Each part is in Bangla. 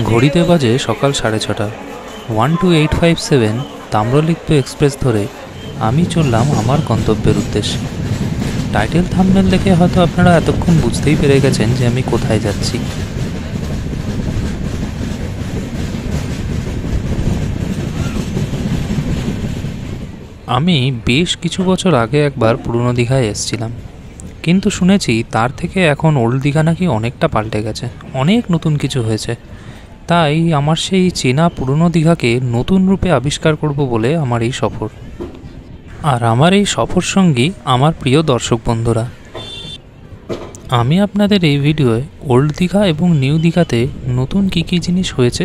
ঘড়িতে বাজে সকাল 6:30। 12857 তাম্রলিপ্ত এক্সপ্রেস ধরে আমি চললাম আমার গন্তব্যের উদ্দেশ্যে। টাইটেল থাম্বনেল দেখে হয়তো আপনারা এতক্ষণ বুঝতেই পেরে গেছেন যে আমি কোথায় যাচ্ছি। আমি বেশ কিছু বছর আগে একবার পুরনো দীঘায় এসেছিলাম, কিন্তু শুনেছি তার থেকে এখন ওল্ড দীঘা নাকি অনেকটা পাল্টে গেছে, অনেক নতুন কিছু হয়েছে। তাই আমার সেই চেনা পুরনো দীঘাকে নতুন রূপে আবিষ্কার করব বলে আমার এই সফর। আর আমার এই সফর সঙ্গী আমার প্রিয় দর্শক বন্ধুরা। আমি আপনাদের এই ভিডিওয়ে ওল্ড দীঘা এবং নিউ দীঘাতে নতুন কী কী জিনিস হয়েছে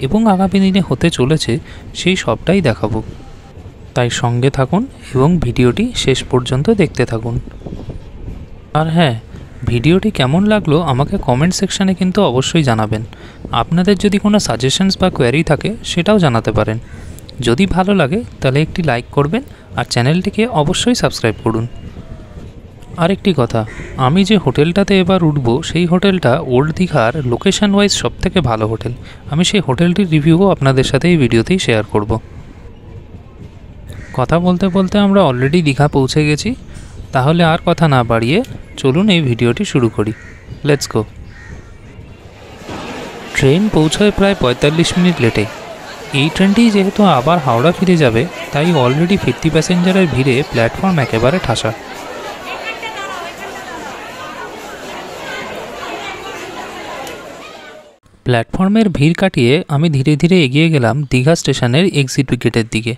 এবং আগামী দিনে হতে চলেছে সেই সবটাই দেখাবো। তাই সঙ্গে থাকুন এবং ভিডিওটি শেষ পর্যন্ত দেখতে থাকুন। আর হ্যাঁ, ভিডিওটি কেমন লাগলো আমাকে কমেন্ট সেকশানে কিন্তু অবশ্যই জানাবেন। আপনাদের যদি কোনো সাজেশনস বা কোয়ারি থাকে সেটাও জানাতে পারেন। যদি ভালো লাগে তাহলে একটি লাইক করবেন আর চ্যানেলটিকে অবশ্যই সাবস্ক্রাইব করুন। আরেকটি কথা, আমি যে হোটেলটাতে এবার উঠব সেই হোটেলটা ওল্ড দীঘার লোকেশন ওয়াইজ সবথেকে ভালো হোটেল। আমি সেই হোটেলটির রিভিউও আপনাদের সাথে এই ভিডিওতেই শেয়ার করব। কথা বলতে বলতে আমরা অলরেডি দীঘা পৌঁছে গেছি। তাহলে আর কথা না বাড়িয়ে চলুন এই ভিডিওটি শুরু করি। Let's go. ট্রেন পৌঁছায় প্রায় 45 মিনিট লেটে। এই ট্রেনটি যেহেতু আবার হাওড়া ফিরে যাবে, তাই অলরেডি ফিরতি প্যাসেঞ্জারের ভিড়ে প্ল্যাটফর্ম একেবারে ঠাসা। প্ল্যাটফর্মের ভিড় কাটিয়ে আমি ধীরে ধীরে এগিয়ে গেলাম দীঘা স্টেশনের এক্সিট গেটের দিকে।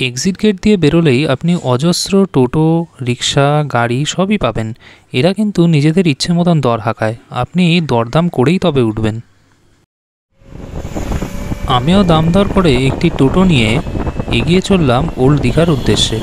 এক্সিট গেট দিয়ে বেরোলেই আপনি অজস্র টোটো, রিক্সা, গাড়ি সবই পাবেন। এরা কিন্তু নিজেদের ইচ্ছে মতন দর হাঁকায়, আপনি দরদাম করেই তবে উঠবেন। আমিও দাম দর করে একটি টোটো নিয়ে এগিয়ে চললাম ওল্ড দীঘার উদ্দেশ্যে।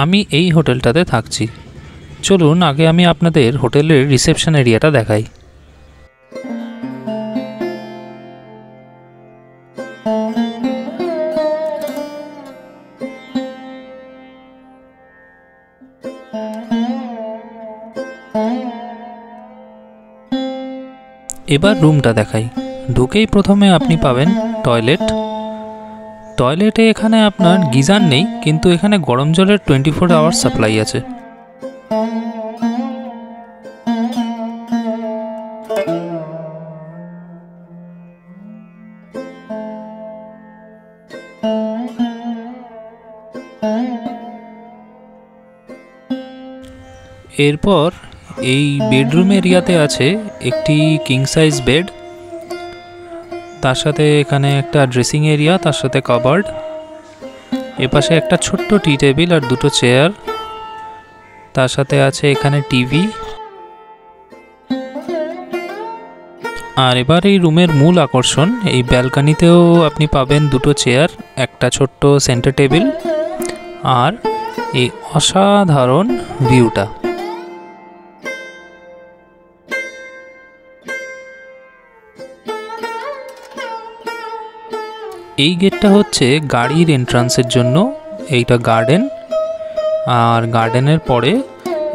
আমি এই হোটেলটাতে থাকছি। চলুন আগে আমি আপনাদের হোটেলের রিসেপশন এরিয়াটা দেখাই। এবার রুমটা দেখাই। ঢুকেই প্রথমে আপনি পাবেন টয়লেট। টয়লেটে এখানে আপনার গিজার নেই, কিন্তু এখানে গরম জলের 24 আওয়ার্স সাপ্লাই আছে। এরপর এই বেডরুম এরিয়াতে আছে একটি কিং সাইজ বেড, তার সাথে এখানে একটা ড্রেসিং এরিয়া, তার সাথে কাবার্ড। এপাশে একটা ছোট্ট টি টেবিল আর দুটো চেয়ার, তার সাথে আছে এখানে টিভি। আর এবার এই রুমের মূল আকর্ষণ, এই ব্যালকনিতেও আপনি পাবেন দুটো চেয়ার, একটা ছোট্ট সেন্টার টেবিল আর এই অসাধারণ ভিউটা। এই গেটটা হচ্ছে গাড়ির এন্ট্রান্সের জন্য, এইটা গার্ডেন, আর গার্ডেনের পরে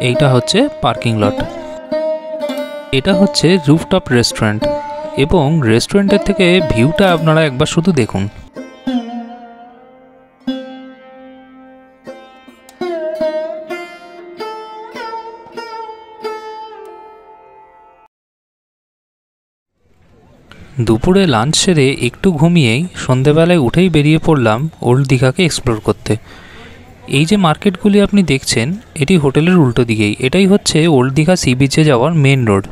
এইটা হচ্ছে পার্কিং লট। এটা হচ্ছে রুফটপ রেস্টুরেন্ট, এবং রেস্টুরেন্টের থেকে ভিউটা আপনারা একবার শুধু দেখুন। দুপুরে লাঞ্চ সেরে একটু ঘুমিয়েই সন্ধেবেলায় উঠেই বেরিয়ে পড়লাম ওল্ড দীঘাকে এক্সপ্লোর করতে। এই যে মার্কেটগুলি আপনি দেখছেন, এটি হোটেলের উল্টো দিকেই। এটাই হচ্ছে ওল্ড দীঘা সি বিচে যাওয়ার মেন রোড।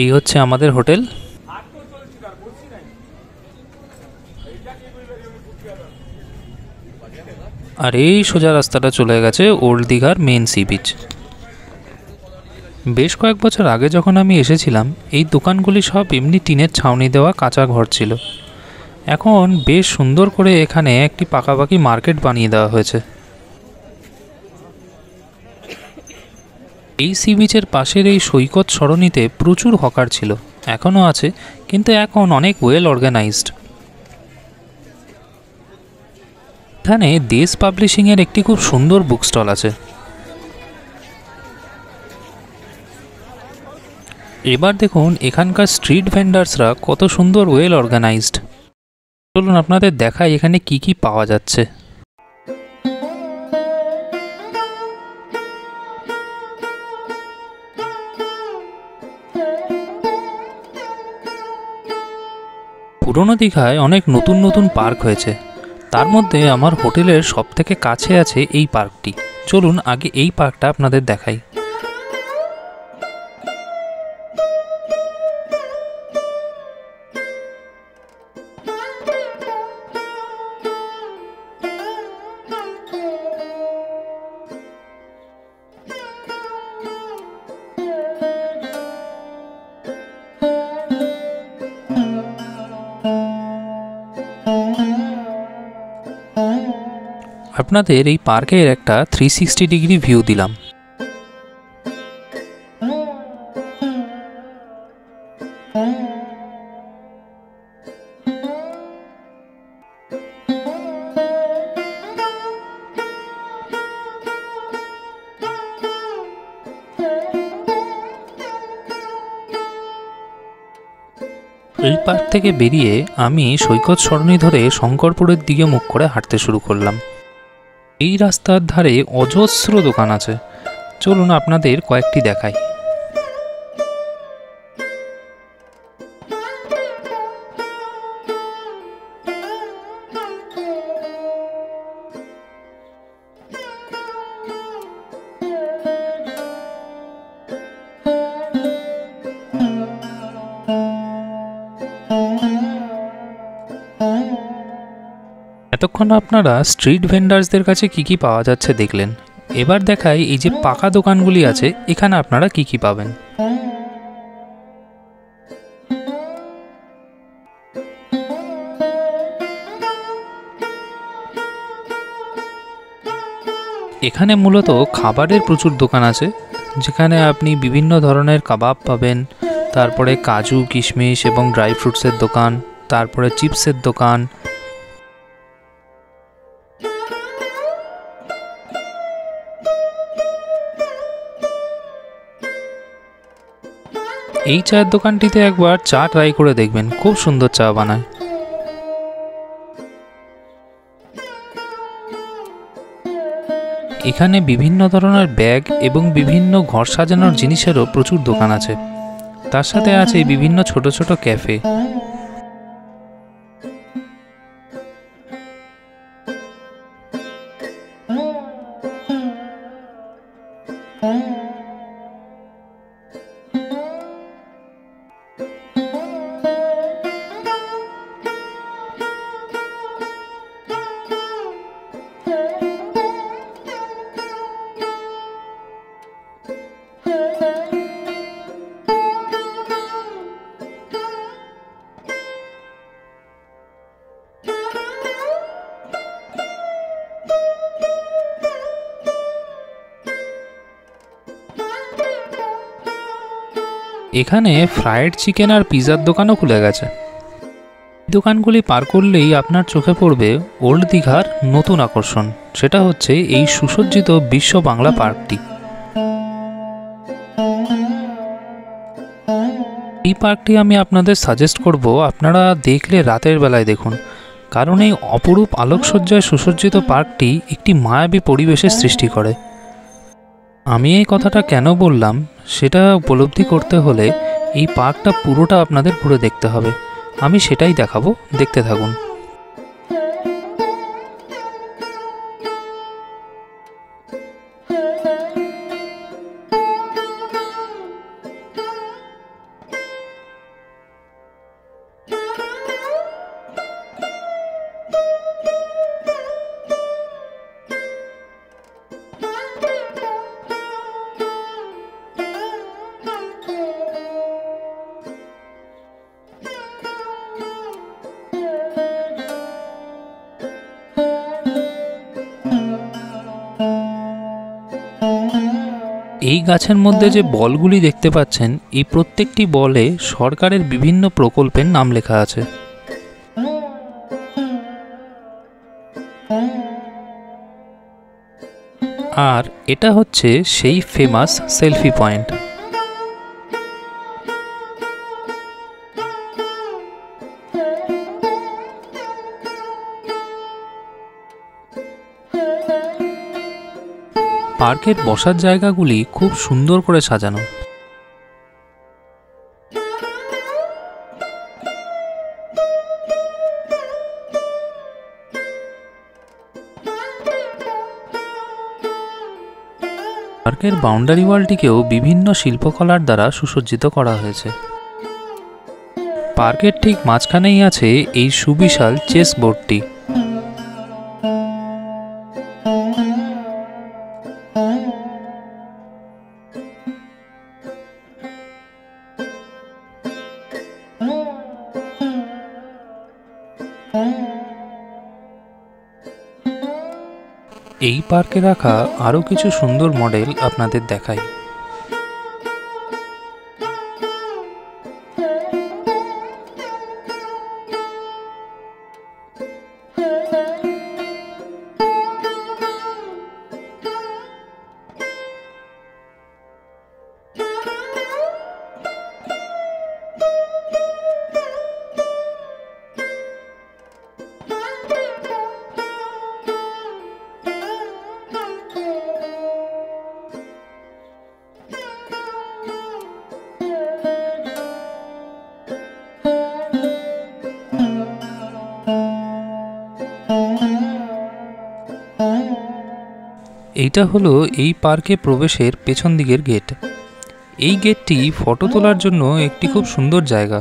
এই হচ্ছে আমাদের হোটেল। আর এই সোজা রাস্তাটা চলে গেছে ওল্ড দীঘার মেন সি বিচ। বেশ কয়েক বছর আগে যখন আমি এসেছিলাম, এই দোকানগুলি সব এমনি টিনের ছাউনি দেওয়া কাঁচা ঘর ছিল। এখন বেশ সুন্দর করে এখানে একটি পাকাপাকি মার্কেট বানিয়ে দেওয়া হয়েছে। এই সি বিচের পাশের এই সৈকত সরণিতে প্রচুর হকার ছিল, এখনও আছে, কিন্তু এখন অনেক ওয়েল অর্গানাইজড। এখানে দেশ পাবলিশিংয়ের একটি খুব সুন্দর বুক স্টল আছে। এবার দেখুন এখানকার স্ট্রিট ভেন্ডার্সরা কত সুন্দর ওয়েল অর্গানাইজড। চলুন আপনাদের দেখাই এখানে কি কি পাওয়া যাচ্ছে। পুরনো দীঘায় অনেক নতুন নতুন পার্ক হয়েছে, তার মধ্যে আমার হোটেলের সবথেকে কাছে আছে এই পার্কটি। চলুন আগে এই পার্কটা আপনাদের দেখাই। আপনাদের এই পার্কের একটা 360 ডিগ্রি ভিউ দিলাম। এই পার্ক থেকে বেরিয়ে আমি সৈকত সরণি ধরে শঙ্করপুরের দিকে মুখ করে হাঁটতে শুরু করলাম। এই রাস্তার ধারে অজস্র দোকান আছে, চলুন আপনাদের কয়েকটি দেখাই। এতক্ষণ আপনারা স্ট্রিট ভেন্ডার্সদের কাছে কি কি পাওয়া যাচ্ছে দেখলেন। এবার দেখাই এই যে পাকা দোকানগুলি আছে, এখানে আপনারা কি কি পাবেন। এখানে মূলত খাবারের প্রচুর দোকান আছে, যেখানে আপনি বিভিন্ন ধরনের কাবাব পাবেন, তারপরে কাজু কিশমিশ এবং ড্রাই ফ্রুটসের দোকান, তারপরে চিপসের দোকান। এই চায়ের দোকানটিতে একবার চা ট্রাই করে দেখবেন, খুব সুন্দর চা বানায়। এখানে বিভিন্ন ধরনের ব্যাগ এবং বিভিন্ন ঘর সাজানোর জিনিসেরও প্রচুর দোকান আছে, তার সাথে আছে বিভিন্ন ছোট ছোট ক্যাফে। এখানে ফ্রাইড চিকেন আর পিৎজার দোকানও খুলে গেছে। দোকানগুলি পার করলেই আপনার চোখে পড়বে ওল্ড দীঘার নতুন আকর্ষণ, সেটা হচ্ছে এই সুসজ্জিত বিশ্ব বাংলা পার্কটি। এই পার্কটি আমি আপনাদের সাজেস্ট করব আপনারা দেখলে রাতের বেলায় দেখুন, কারণ এই অপরূপ আলোকসজ্জায় সুসজ্জিত পার্কটি একটি মায়াবী পরিবেশের সৃষ্টি করে। আমি এই কথাটা কেন বললাম সেটা উপলব্ধি করতে হলে এই পার্কটা পুরোটা আপনাদের ঘুরে দেখতে হবে। আমি সেটাই দেখাবো, দেখতে থাকুন। এই গাছের মধ্যে যে বলগুলি দেখতে পাচ্ছেন, এই প্রত্যেকটি বলে সরকারের বিভিন্ন প্রকল্পের নাম লেখা আছে। আর এটা হচ্ছে সেই ফেমাস সেলফি পয়েন্ট। পার্কের বসার জায়গাগুলি খুব সুন্দর করে সাজানো। পার্কের বাউন্ডারি ওয়ালটিকেও বিভিন্ন শিল্পকলার দ্বারা সুসজ্জিত করা হয়েছে। পার্কের ঠিক মাঝখানেই আছে এই সুবিশাল চেস বোর্ডটি। এই পার্কে রাখা আরও কিছু সুন্দর মডেল আপনাদের দেখাই। এইটা হলো এই পার্কে প্রবেশের পেছন দিকের গেট। এই গেটটি ফটো তোলার জন্য একটি খুব সুন্দর জায়গা।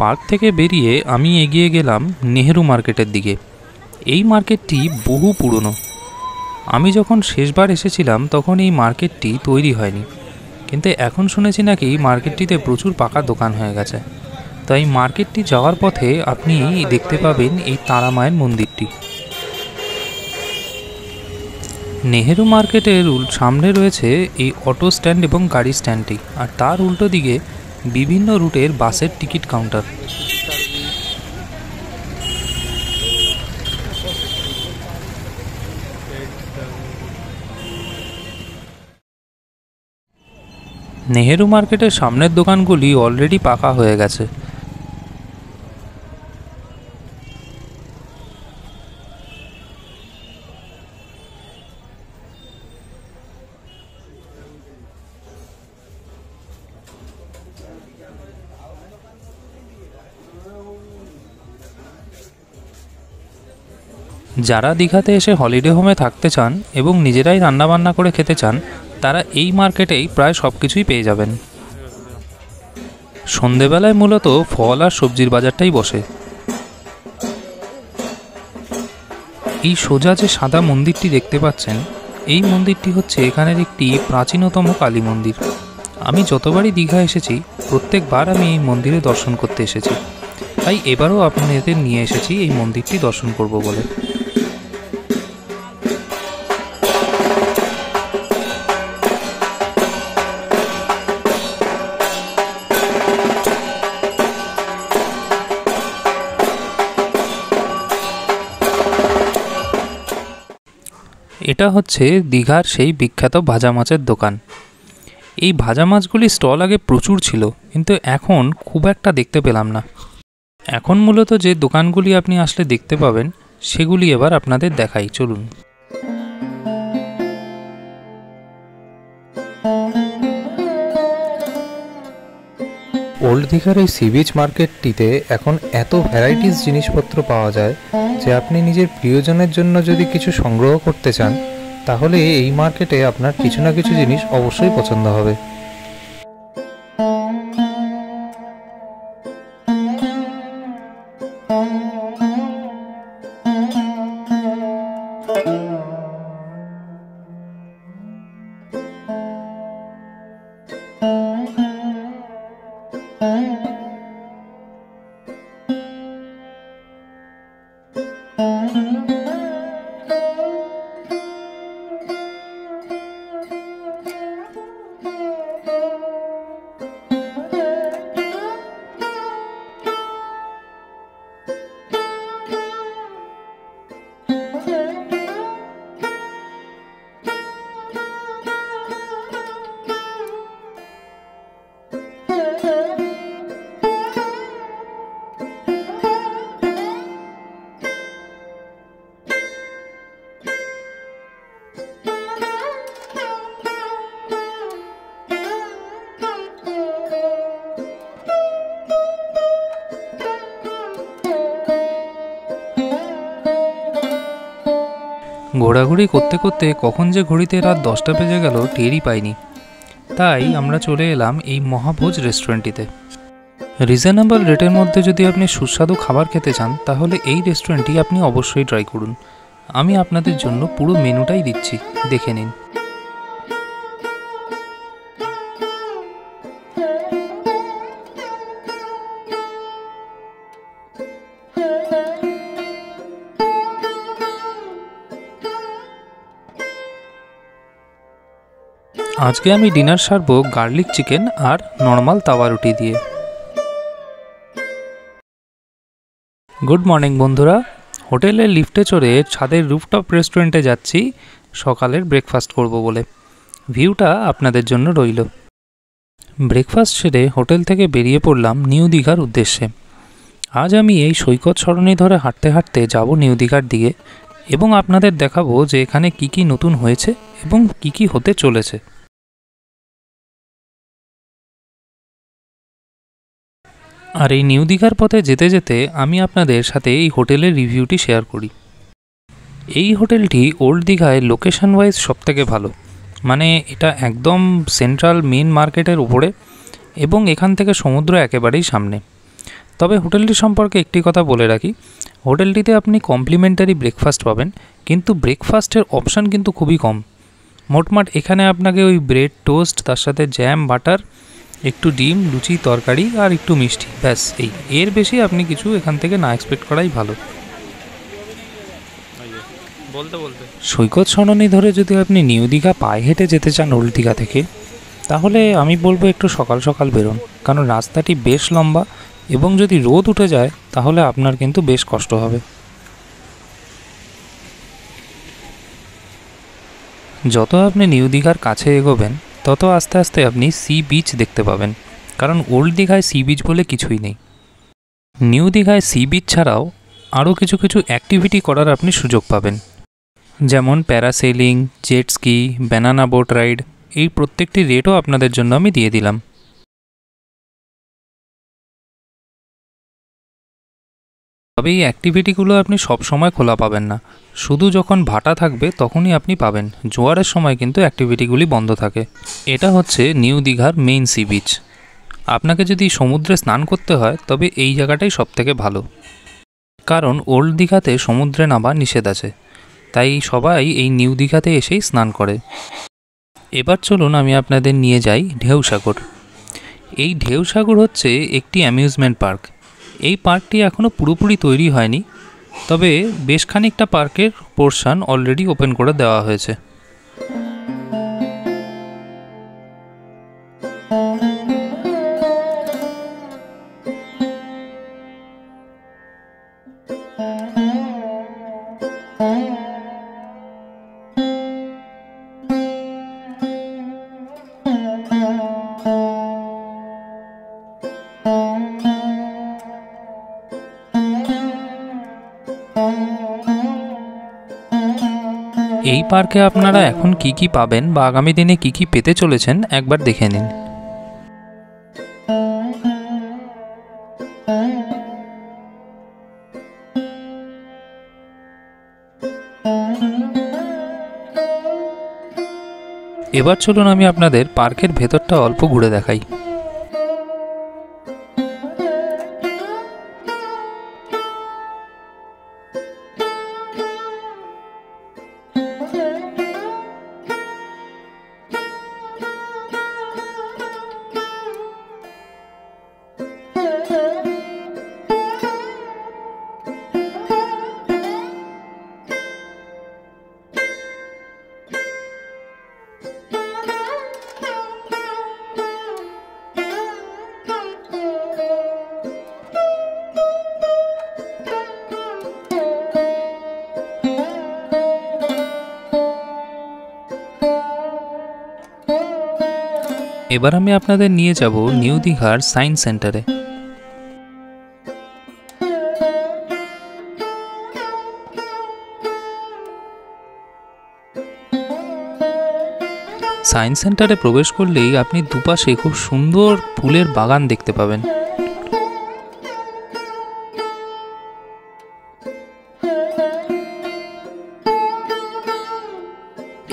পার্ক থেকে বেরিয়ে আমি এগিয়ে গেলাম নেহেরু মার্কেটের দিকে। এই মার্কেটটি বহু পুরনো। আমি যখন শেষবার এসেছিলাম তখন এই মার্কেটটি তৈরি হয়নি, কিন্তু এখন শুনেছি নাকি মার্কেটটিতে প্রচুর পাকা দোকান হয়ে গেছে। তাই মার্কেটটি যাওয়ার পথে আপনি দেখতে পাবেন এই তারা মায়ের মন্দিরটি। নেহেরু মার্কেটের সামনে রয়েছে এই অটো স্ট্যান্ড এবং গাড়ি স্ট্যান্ডটি, আর তার উল্টো দিকে বিভিন্ন রুটের বাসের টিকিট কাউন্টার। নেহেরু মার্কেটের সামনের দোকানগুলি অলরেডি পাকা হয়ে গেছে। যারা দীঘাতে এসে হলিডে হোমে থাকতে চান এবং নিজেরাই রান্নাবান্না করে খেতে চান, তারা এই মার্কেটেই প্রায় সব কিছুই পেয়ে যাবেন। সন্ধেবেলায় মূলত ফল আর সবজির বাজারটাই বসে। এই সোজা যে সাদা মন্দিরটি দেখতে পাচ্ছেন, এই মন্দিরটি হচ্ছে এখানের একটি প্রাচীনতম কালী মন্দির। আমি যতবারই দীঘা এসেছি প্রত্যেকবার আমি এই মন্দিরে দর্শন করতে এসেছি, তাই এবারও আপনাদের নিয়ে এসেছি এই মন্দিরটি দর্শন করব বলে। এটা হচ্ছে দীঘার সেই বিখ্যাত ভাজা মাছের দোকান। এই ভাজা মাছগুলির স্টল আগে প্রচুর ছিল, কিন্তু এখন খুব একটা দেখতে পেলাম না। এখন মূলত যে দোকানগুলি আপনি আসলে দেখতে পাবেন সেগুলি এবার আপনাদের দেখাই, চলুন। ওল্ড দীঘার এই সি বিচ মার্কেটটিতে এখন এত ভ্যারাইটিস জিনিসপত্র পাওয়া যায় যে আপনি নিজের প্রিয়জনের জন্য যদি কিছু সংগ্রহ করতে চান তাহলে এই মার্কেটে আপনার কিছু না কিছু জিনিস অবশ্যই পছন্দ হবে। ঘোরাঘুরি করতে করতে কখন যে ঘড়িতে রাত 10টা বেজে গেল টেরই পাইনি। তাই আমরা চলে এলাম এই মহাভোজ রেস্টুরেন্টটিতে। রিজনেবল রেটের মধ্যে যদি আপনি সুস্বাদু খাবার খেতে চান তাহলে এই রেস্টুরেন্টটি আপনি অবশ্যই ট্রাই করুন। আমি আপনাদের জন্য পুরো মেনুটাই দিচ্ছি, দেখে নিন। আজকে আমি ডিনার সারবো গার্লিক চিকেন আর নর্মাল তাওয়া রুটি দিয়ে। গুড মর্নিং বন্ধুরা, হোটেলের লিফটে চড়ে ছাদের রুফটপ রেস্টুরেন্টে যাচ্ছি সকালের ব্রেকফাস্ট করব বলে। ভিউটা আপনাদের জন্য রইল। ব্রেকফাস্ট সেরে হোটেল থেকে বেরিয়ে পড়লাম নিউ দীঘার উদ্দেশ্যে। আজ আমি এই সৈকত সরণি ধরে হাঁটতে হাঁটতে যাব নিউ দীঘার দিকে এবং আপনাদের দেখাবো যে এখানে কি কি নতুন হয়েছে এবং কি কি হতে চলেছে। আর এই নিউ দীঘার পথে যেতে যেতে আমি আপনাদের সাথে এই হোটেলের রিভিউটি শেয়ার করি। এই হোটেলটি ওল্ড দীঘায় লোকেশন ওয়াইজ সবথেকে ভালো, মানে এটা একদম সেন্ট্রাল মেন মার্কেটের উপরে এবং এখান থেকে সমুদ্র একেবারেই সামনে। তবে হোটেলটি সম্পর্কে একটি কথা বলে রাখি, হোটেলটিতে আপনি কমপ্লিমেন্টারি ব্রেকফাস্ট পাবেন, কিন্তু ব্রেকফাস্টের অপশান কিন্তু খুবই কম। মোটমাট এখানে আপনাকে ওই ব্রেড টোস্ট, তার সাথে জ্যাম, বাটার, একটু ডিম, লুচি, তরকারি আর একটু মিষ্টি, ব্যাস এই, এর বেশি আপনি কিছু এখান থেকে না এক্সপেক্ট করাই ভালো। সৈকত সরণি ধরে যদি আপনি নিউ দীঘা পায়ে হেঁটে যেতে চান ওল্ড দীঘা থেকে, তাহলে আমি বলবো একটু সকাল সকাল বেরোন, কারণ রাস্তাটি বেশ লম্বা এবং যদি রোদ উঠে যায় তাহলে আপনার কিন্তু বেশ কষ্ট হবে। যত আপনি নিউ দীঘার কাছে এগোবেন তত আস্তে আস্তে আপনি সি বিচ দেখতে পাবেন, কারণ ওল্ড দীঘায় সি বিচ বলে কিছুই নেই। নিউ দীঘায় সি বিচ ছাড়াও আরও কিছু কিছু অ্যাক্টিভিটি করার আপনি সুযোগ পাবেন, যেমন parasailing, jet ski, banana boat ride. এই প্রত্যেকটি রেটও আপনাদের জন্য আমি দিয়ে দিলাম। তবে এই অ্যাক্টিভিটিগুলো আপনি সব সময় খোলা পাবেন না, শুধু যখন ভাটা থাকবে তখনই আপনি পাবেন। জোয়ারের সময় কিন্তু অ্যাক্টিভিটিগুলি বন্ধ থাকে। এটা হচ্ছে নিউ দীঘার মেইন সি বিচ। আপনাকে যদি সমুদ্রে স্নান করতে হয় তবে এই জায়গাটাই সবথেকে ভালো, কারণ ওল্ড দীঘাতে সমুদ্রে নামা নিষেধ আছে, তাই সবাই এই নিউ দীঘাতে এসেই স্নান করে। এবার চলুন আমি আপনাদের নিয়ে যাই ঢেউসাগর। এই ঢেউসাগর হচ্ছে একটি অ্যামিউজমেন্ট পার্ক। এই পার্কটি এখনও পুরোপুরি তৈরি হয়নি, তবে বেশ খানিকটা পার্কের পোর্শন অলরেডি ওপেন করে দেওয়া হয়েছে। এই পার্কে আপনারা এখন কি কি পাবেন বা আগামী দিনে কি কি পেতে চলেছেন একবার দেখে নিন। এবার চলুন আমি আপনাদের পার্কের ভেতরটা অল্প ঘুরে দেখাই। এবার আমি আপনাদের নিয়ে যাব নিউ দীঘার সায়েন্স সেন্টারে। সায়েন্স সেন্টারে প্রবেশ করলেই আপনি দুপাশে খুব সুন্দর ফুলের বাগান দেখতে পাবেন।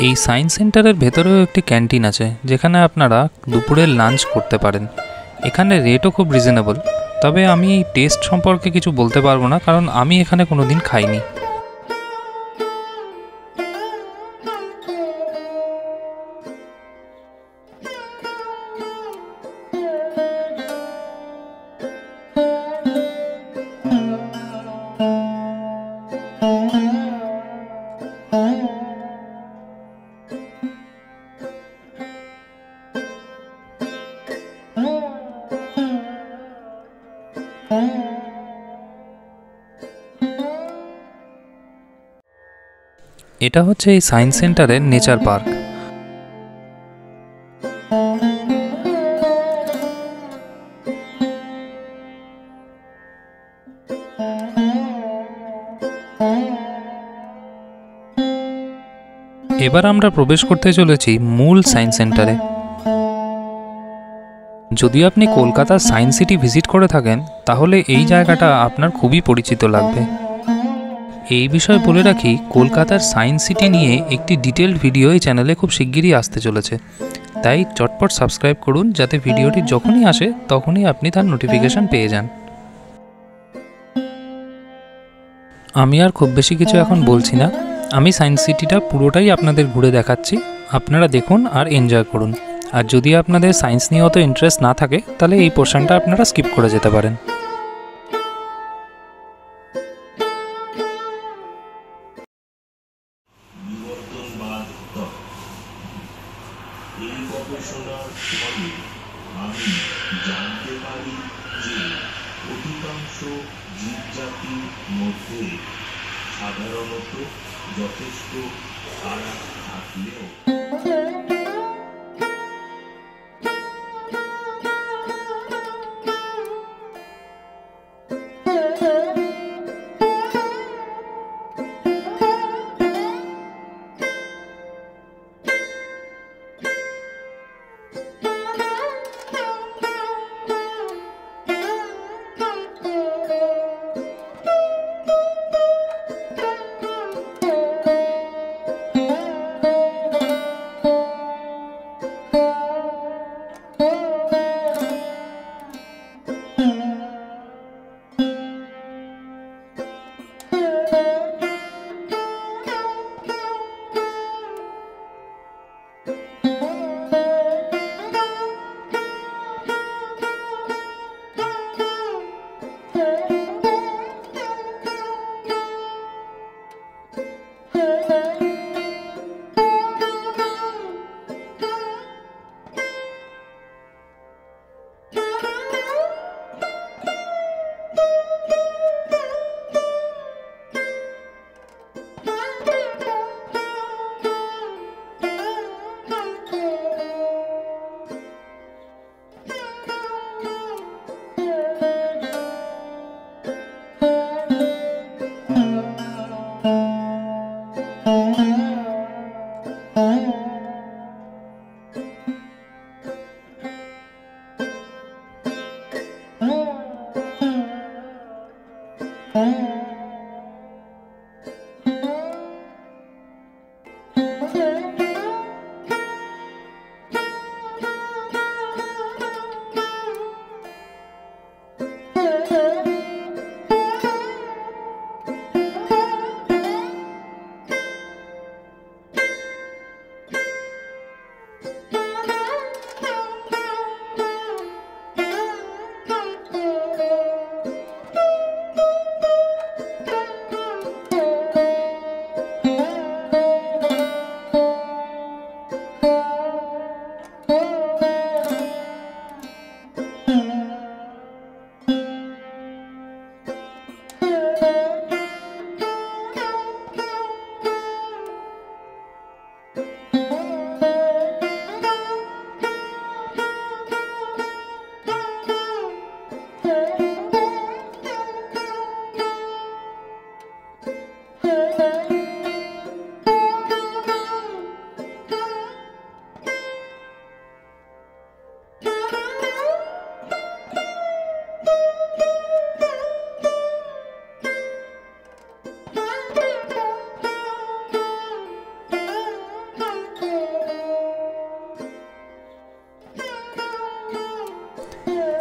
এই সায়েন্স সেন্টারের ভেতরেও একটি ক্যান্টিন আছে, যেখানে আপনারা দুপুরের লাঞ্চ করতে পারেন। এখানে রেটও খুব রিজনেবল, তবে আমি এই টেস্ট সম্পর্কে কিছু বলতে পারবো না, কারণ আমি এখানে কোনো দিন খাইনি। এটা হচ্ছে এই সায়েন্স সেন্টারের নেচার পার্ক। এবার আমরা প্রবেশ করতে চলেছি মূল সায়েন্স সেন্টারে। যদি আপনি কলকাতার সায়েন্স সিটি ভিজিট করে থাকেন, তাহলে এই জায়গাটা আপনার খুবই পরিচিত লাগবে। এই বিষয়ে বলে রাখি, কলকাতার সায়েন্স সিটি নিয়ে একটি ডিটেলড ভিডিও এই চ্যানেলে খুব শিগগিরই আসতে চলেছে, তাই চটপট সাবস্ক্রাইব করুন, যাতে ভিডিওটি যখনই আসে তখনই আপনি তার নোটিফিকেশান পেয়ে যান। আমি আর খুব বেশি কিছু এখন বলছি না, আমি সায়েন্স সিটিটা পুরোটাই আপনাদের ঘুরে দেখাচ্ছি। আপনারা দেখুন আর এনজয় করুন। আর যদি আপনাদের সায়েন্স নিয়ে অত ইন্টারেস্ট না থাকে, তাহলে এই পোর্শনটা আপনারা স্কিপ করে যেতে পারেন। এই গবেষণার ফলে আমি জানতে পারি যে অধিকাংশ জীবজাতির মধ্যে সাধারণত যথেষ্ট ফারাক থাকলেও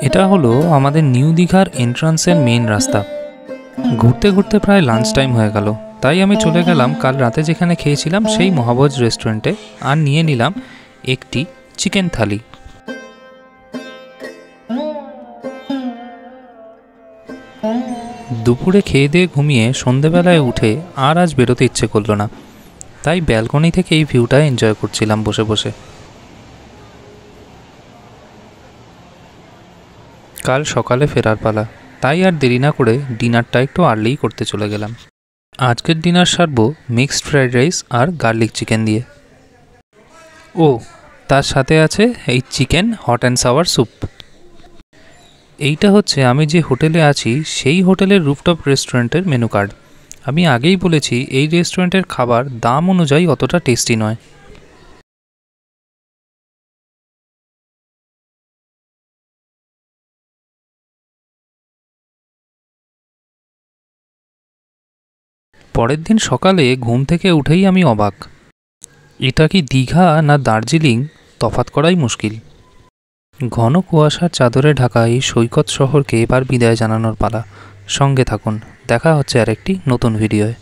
এটা হলো আমাদের নিউ দীঘার এন্ট্রান্সের মেন রাস্তা। ঘুরতে ঘুরতে প্রায় লাঞ্চ টাইম হয়ে গেল, তাই আমি চলে গেলাম কাল রাতে যেখানে খেয়েছিলাম সেই মহাভোজ রেস্টুরেন্টে, আর নিয়ে নিলাম একটি চিকেন থালি। দুপুরে খেয়ে দিয়ে ঘুমিয়ে সন্ধেবেলায় উঠে আর আজ বেরোতে ইচ্ছে করলো না, তাই ব্যালকনি থেকে এই ভিউটা এনজয় করছিলাম বসে বসে। কাল সকালে ফেরার পালা, তাই আর দেরি না করে ডিনারটা একটু আর্লিই করতে চলে গেলাম। আজকের ডিনার সারবো মিক্সড ফ্রাইড রাইস আর গার্লিক চিকেন দিয়ে। ও তার সাথে আছে এই chicken hot and sour soup. এইটা হচ্ছে আমি যে হোটেলে আছি সেই হোটেলের রুফটপ রেস্টুরেন্টের মেনু কার্ড। আমি আগেই বলেছি এই রেস্টুরেন্টের খাবার দাম অনুযায়ী অতটা টেস্টি নয়। পরের দিন সকালে ঘুম থেকে উঠেই আমি অবাক, এটা কি দীঘা না দার্জিলিং তফাৎ করাই মুশকিল। ঘন কুয়াশার চাদরে ঢাকা এই সৈকত শহরকে এবার বিদায় জানানোর পালা। সঙ্গে থাকুন, দেখা হচ্ছে আরেকটি নতুন ভিডিওয়।